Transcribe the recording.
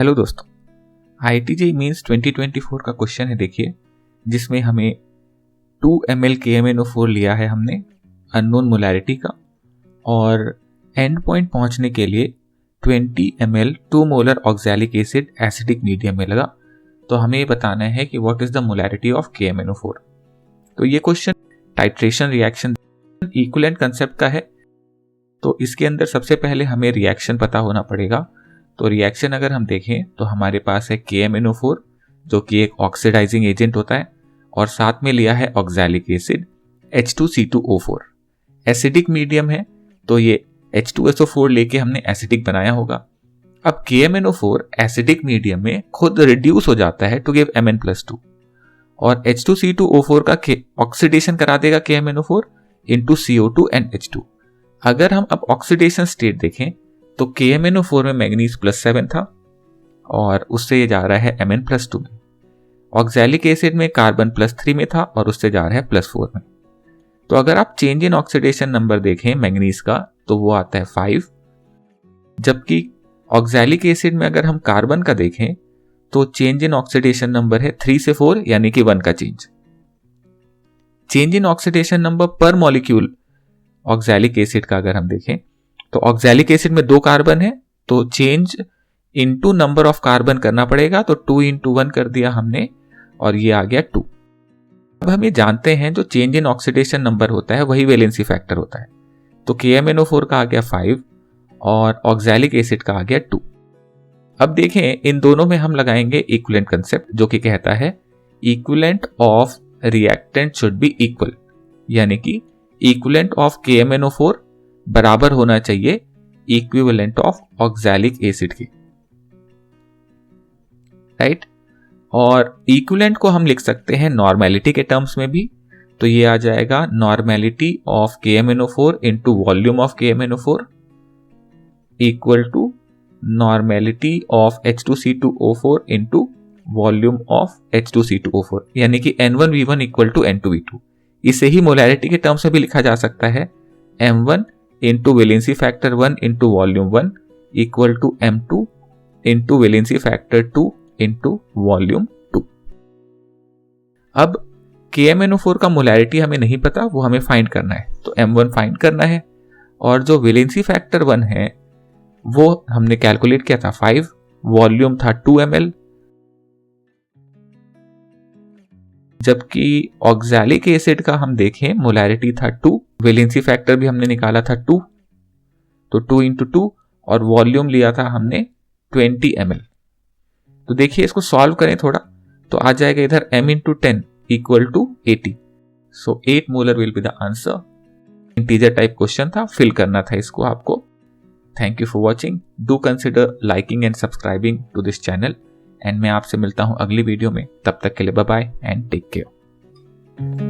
Hello दोस्तों, IIT mains 2024 का question है देखिए, जिसमें हमें 2 ml KMnO4 लिया है हमने अननोन मोलैरिटी का और एंड पॉइंट पहुंचने के लिए 20 ml 2 molar oxalic acid acidic medium में लगा। तो हमें ये बताना है कि what is the molarity of KMnO4। तो ये question titration reaction equivalent concept का है। तो इसके अंदर सबसे पहले हमें रिएक्शन पता होना पड़ेगा। तो रिएक्शन अगर हम देखें तो हमारे पास है KMnO4 जो कि एक ऑक्सीडाइजिंग एजेंट होता है और साथ में लिया है oxalic acid H2C2O4। Acidic medium है तो ये H2SO4 लेके हमने एसिडिक बनाया होगा। अब KMnO4 एसिडिक मीडियम में खुद रिड्यूस हो जाता है टू गिव Mn+2 और H2C2O4 का ऑक्सीडेशन करा देगा KMnO4 into CO2 and H2। अगर हम अब ऑक्सीडेशन स्टेट देखें तो KMnO4 में मैग्नीज +7 था और उससे ये जा रहा है Mn+2 में। ऑक्सैलिक एसिड में कार्बन +3 में था और उससे जा रहा है +4 में। तो अगर आप चेंज इन ऑक्सीडेशन नंबर देखें मैग्नीज का तो वो आता है 5, जबकि ऑक्सैलिक एसिड में अगर हम कार्बन का देखें तो चेंज इन ऑक्सीडेशन नंबर है 3 से 4 यानी कि 1 का change. Change in oxidation number पर मॉलिक्यूल ऑक्सैलिक एसिड का अगर हम देखें तो ऑक्सैलिक एसिड में 2 कार्बन है तो change into number of carbon करना पड़ेगा, तो 2 into 1 कर दिया हमने और ये आ गया 2। अब हम ये जानते हैं जो चेंज इन ऑक्सीडेशन नंबर होता है वही वैलेंसी फैक्टर होता है। तो KMnO4 का आ गया 5 और ऑक्सैलिक एसिड का आ गया 2। अब देखें इन दोनों में हम लगाएंगे इक्विवेलेंट कंसेप्ट जो कि कहता है equivalent of reactant should be equal, यानी कि इक्विवेलेंट ऑफ KMnO4 बराबर होना चाहिए इक्विवेलेंट ऑफ ऑक्सैलिक एसिड के, राइट। और इक्विवेलेंट को हम लिख सकते हैं नॉर्मेलिटी के टर्म्स में भी। तो ये आ जाएगा normality of KMnO4 into volume of KMnO4 equal to normality of H2C2O4 into volume of H2C2O4, यानी कि N1V1 इक्वल टू N2V2। इसे ही मोलैरिटी के टर्म्स में भी लिखा जा सकता है M1 into valency factor 1 into volume 1 equal to M2 into valency factor 2 into volume 2। अब KMnO4 का मोलैरिटी हमें नहीं पता, वो हमें फाइंड करना है। तो M1 फाइंड करना है और जो वैलेंसी फैक्टर 1 है वो हमने कैलकुलेट किया था 5, वॉल्यूम था 2 ml, जबकि ऑक्सैलिक एसिड का हम देखें मोलैरिटी था 2, वैलेंसी फैक्टर भी हमने निकाला था 2, तो 2 into 2 और वॉल्यूम लिया था हमने 20 ml। तो देखिए इसको सॉल्व करें थोड़ा तो आ जाएगा इधर m into 10 equal to 80। So 8 molar will be the answer. Integer type question था, फिल करना था इसको आपको। Thank you for watching. Do consider liking and subscribing to this channel and मैं आपसे मिलता हूं अगली वीडियो में। तब तक के लिए bye bye and take care.